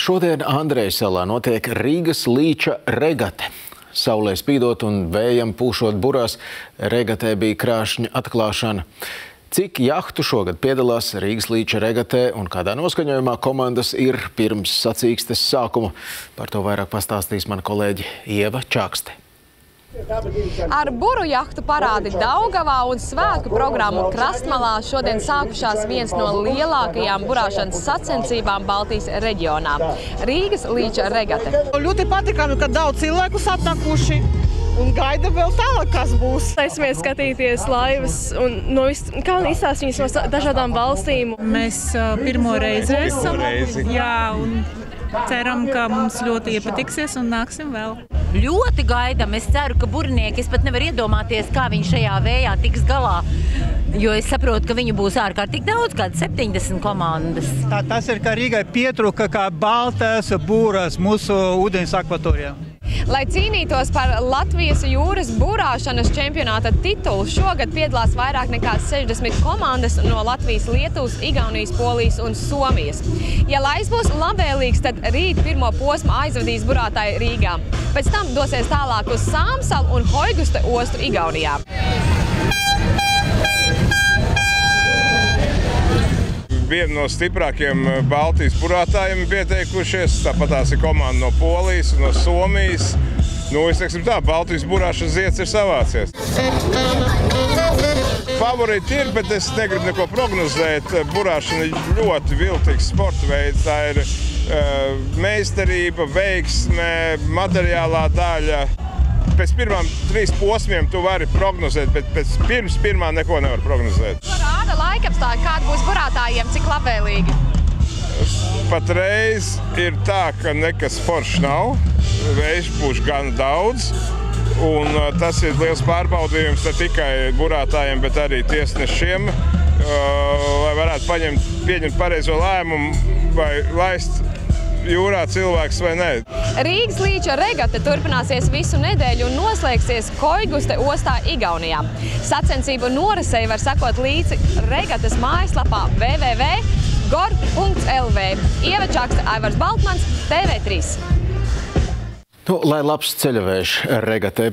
Šodien Andrejsalā notiek Rīgas līča regate. Saulē spīdot un vējam pūšot burās, regatē bija krāšņa atklāšana. Cik jahtu šogad piedalās Rīgas līča regatē un kādā noskaņojumā komandas ir pirms sacīkstes sākuma? Par to vairāk pastāstīs mana kolēģe Ieva Čakste. Ar buru jahtu parādi Daugavā un svētku programmu Krastmalā šodien sākušās viens no lielākajām burāšanas sacensībām Baltijas reģionā – Rīgas līča regate. Ļoti patīkami, ka daudz cilvēku satikuši un gaida vēl tālāk, kas būs. Taisamies skatīties laivas un kā izstāst viņas no dažādām valstīm. Mēs pirmo reizi esam. Jā, un ceram, ka mums ļoti iepatiksies un nāksim vēl. Ļoti gaidam. Es ceru, ka burnieki, es pat nevaru iedomāties, kā viņi šajā vējā tiks galā, jo es saprotu, ka viņu būs ārkārtīgi daudz, kādi 70 komandas. Tas ir, ka Rīgai pietrūka kā baltas būras mūsu ūdens akvatorijā. Lai cīnītos par Latvijas jūras burāšanas čempionāta titulu, šogad piedalās vairāk nekā 60 komandas no Latvijas, Lietuvas, Igaunijas, Polijas un Somijas. Ja laiks būs labvēlīgs, tad rīt pirmo posmu aizvadīs burātāji Rīgā. Pēc tam dosies tālāk uz Sāmsalu un Hoiguste ostu Igaunijā. Viena no stiprākiem Baltijas burātājiem pieteikušies, tāpat tās ir komanda no Polijas un no Somijas. Es teiksim tā, Baltijas burāšanas zieds ir savācies. Favorīti ir, bet es negribu neko prognozēt. Burāšana ir ļoti viltīgs sporta veids. Tā ir meistarība, veiksme, materiālā daļa. Pēc pirmām 3 posmiem tu vari prognozēt, bet pirms pirmā neko nevar prognozēt. Rāda laikapstākļi, kādi būs burātājiem, cik labvēlīgi? Patreiz ir tā, ka nekas foršs nav, vējš pūš gan daudz, un tas ir liels pārbaudījums ne tikai burātājiem, bet arī tiesnešiem, lai varētu pieņemt pareizo lēmumu vai laist jūrā cilvēks vai nē. Rīgas līča regate turpināsies visu nedēļu un noslēgsies Hoiguste ostā Igaunijā. Sacensību norisei var sekot līdzi regates mājaslapā www.gor.lv. Ieva Čakste, Aivars Baltmans, TV3. Lai labs ceļavējš regatē.